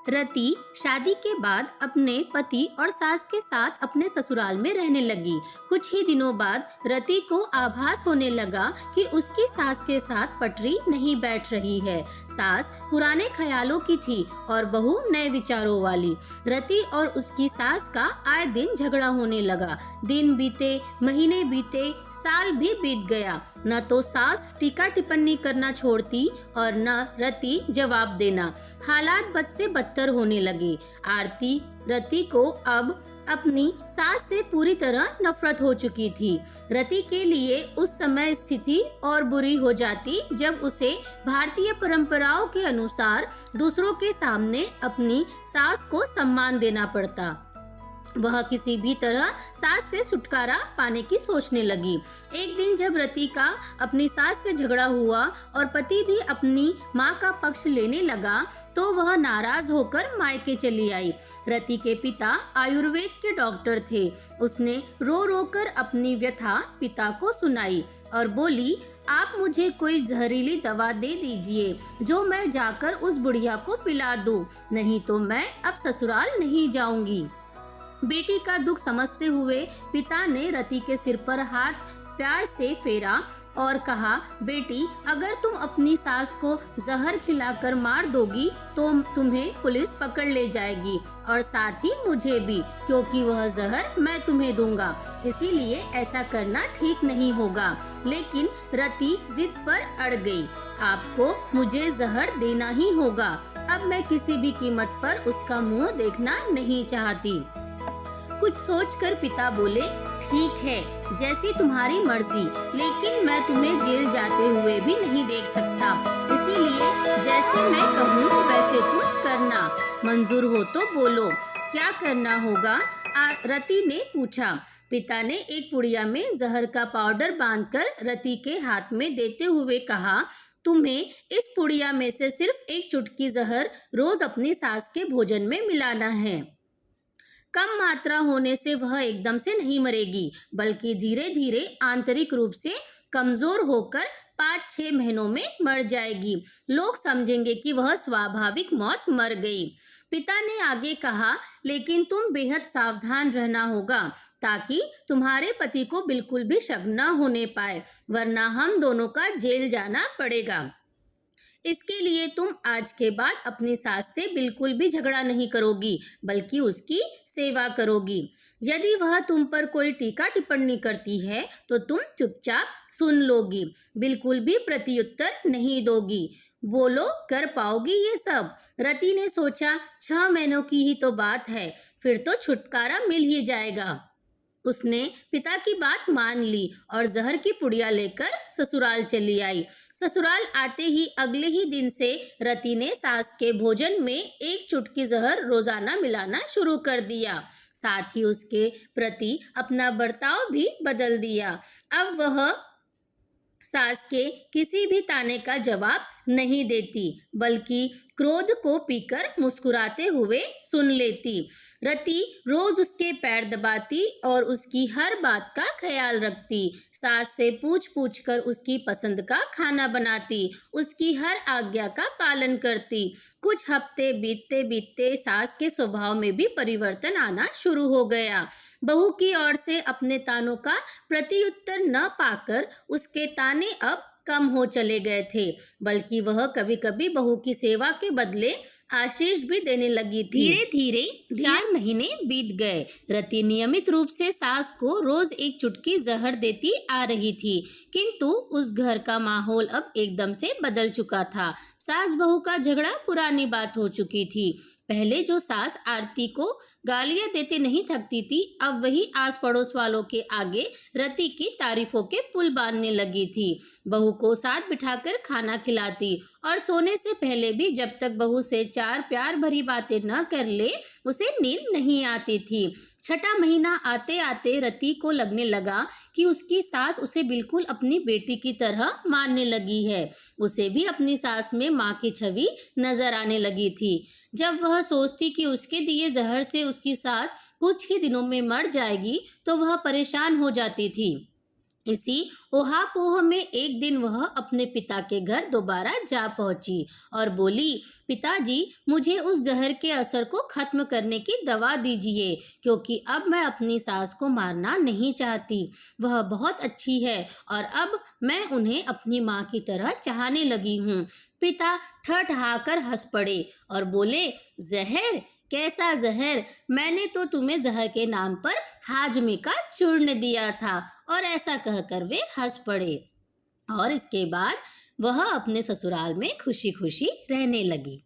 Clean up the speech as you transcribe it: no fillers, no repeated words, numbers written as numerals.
रति शादी के बाद अपने पति और सास के साथ अपने ससुराल में रहने लगी। कुछ ही दिनों बाद रति को आभास होने लगा कि उसकी सास के साथ पटरी नहीं बैठ रही है। सास पुराने ख्यालों की थी और बहू नए विचारों वाली। रति और उसकी सास का आए दिन झगड़ा होने लगा। दिन बीते, महीने बीते, साल भी बीत गया। न तो सास टीका टिप्पणी करना छोड़ती और न रति जवाब देना। हालात बद से बदतर होने लगे। आरती रति को अब अपनी सास से पूरी तरह नफरत हो चुकी थी। रति के लिए उस समय स्थिति और बुरी हो जाती जब उसे भारतीय परंपराओं के अनुसार दूसरों के सामने अपनी सास को सम्मान देना पड़ता। वह किसी भी तरह सास से छुटकारा पाने की सोचने लगी। एक दिन जब रति का अपनी सास से झगड़ा हुआ और पति भी अपनी माँ का पक्ष लेने लगा तो वह नाराज होकर मायके चली आई। रति के पिता आयुर्वेद के डॉक्टर थे। उसने रो रो कर अपनी व्यथा पिता को सुनाई और बोली, आप मुझे कोई जहरीली दवा दे दीजिए जो मैं जाकर उस बुढ़िया को पिला दूं, नहीं तो मैं अब ससुराल नहीं जाऊंगी। बेटी का दुख समझते हुए पिता ने रति के सिर पर हाथ प्यार से फेरा और कहा, बेटी, अगर तुम अपनी सास को जहर खिलाकर मार दोगी तो तुम्हें पुलिस पकड़ ले जाएगी और साथ ही मुझे भी, क्योंकि वह जहर मैं तुम्हें दूंगा। इसीलिए ऐसा करना ठीक नहीं होगा। लेकिन रति जिद पर अड़ गई। आपको मुझे जहर देना ही होगा। अब मैं किसी भी कीमत पर उसका मुंह देखना नहीं चाहती। कुछ सोचकर पिता बोले, ठीक है, जैसी तुम्हारी मर्जी, लेकिन मैं तुम्हें जेल जाते हुए भी नहीं देख सकता। इसीलिए जैसे मैं कहूँ वैसे तुम करना। मंजूर हो तो बोलो, क्या करना होगा? रति ने पूछा। पिता ने एक पुड़िया में जहर का पाउडर बांधकर रति के हाथ में देते हुए कहा, तुम्हें इस पुड़िया में से सिर्फ एक चुटकी जहर रोज अपनी सास के भोजन में मिलाना है। कम मात्रा होने से वह एकदम से नहीं मरेगी, बल्कि धीरे धीरे आंतरिक रूप से कमजोर होकर 5-6 महीनों में मर जाएगी। लोग समझेंगे कि वह स्वाभाविक मौत मर गई। पिता ने आगे कहा, लेकिन तुम बेहद सावधान रहना होगा ताकि तुम्हारे पति को बिल्कुल भी शक न होने पाए, वरना हम दोनों का जेल जाना पड़ेगा। इसके लिए तुम आज के बाद अपनी सास से बिल्कुल भी झगड़ा नहीं करोगी, बल्कि उसकी सेवा करोगी। यदि वह तुम पर कोई टीका टिप्पणी करती है तो तुम चुपचाप सुन लोगी, बिल्कुल भी प्रत्युत्तर नहीं दोगी। बोलो, कर पाओगी ये सब? रति ने सोचा, 6 महीनों की ही तो बात है, फिर तो छुटकारा मिल ही जाएगा। उसने पिता की बात मान ली और जहर की पुड़िया लेकर ससुराल चली आई। ससुराल आते ही अगले ही दिन से रति ने सास के भोजन में एक चुटकी जहर रोजाना मिलाना शुरू कर दिया। साथ ही उसके प्रति अपना बर्ताव भी बदल दिया। अब वह सास के किसी भी ताने का जवाब नहीं देती, बल्कि क्रोध को पीकर मुस्कुराते हुए सुन लेती। रति रोज उसके पैर दबाती और उसकी हर बात का ख्याल रखती। सास से पूछ पूछ कर उसकी पसंद का खाना बनाती, उसकी हर आज्ञा का पालन करती। कुछ हफ्ते बीतते बीतते सास के स्वभाव में भी परिवर्तन आना शुरू हो गया। बहू की ओर से अपने तानों का प्रत्युत्तर न पाकर उसके ताने अब कम हो चले गए थे, बल्कि वह कभी कभी बहू की सेवा के बदले आशीष भी देने लगी थी। धीरे धीरे 4 महीने बीत गए। रति नियमित रूप से सास को रोज एक चुटकी जहर देती आ रही थी, किंतु उस घर का माहौल अब एकदम से बदल चुका था। सास बहू का झगड़ा पुरानी बात हो चुकी थी। पहले जो सास आरती को गालियां देते नहीं थकती थी, अब वही आस पड़ोस वालों के आगे रति की तारीफों के पुल बांधने लगी थी। बहू को साथ बिठाकर खाना खिलाती और सोने से पहले भी जब तक बहू से 4 प्यार भरी बातें न कर ले, उसे नींद नहीं आती थी। 6ठा महीना आते आते रति को लगने लगा कि उसकी सास उसे बिल्कुल अपनी बेटी की तरह मानने लगी है। उसे भी अपनी सास में माँ की छवि नजर आने लगी थी। जब वह सोचती कि उसके दिए जहर से उसकी सास कुछ ही दिनों में मर जाएगी तो वह परेशान हो जाती थी। इसी ओहापोह में एक दिन वह अपने पिता के घर दोबारा जा पहुंची और बोली, पिताजी, मुझे उस जहर के असर को खत्म करने की दवा दीजिए, क्योंकि अब मैं अपनी सास को मारना नहीं चाहती। वह बहुत अच्छी है और अब मैं उन्हें अपनी माँ की तरह चाहने लगी हूँ। पिता ठठहाकर हंस पड़े और बोले, जहर? कैसा जहर? मैंने तो तुम्हें जहर के नाम पर हाजमे का चूर्ण दिया था। और ऐसा कहकर वे हंस पड़े और इसके बाद वह अपने ससुराल में खुशी खुशी रहने लगी।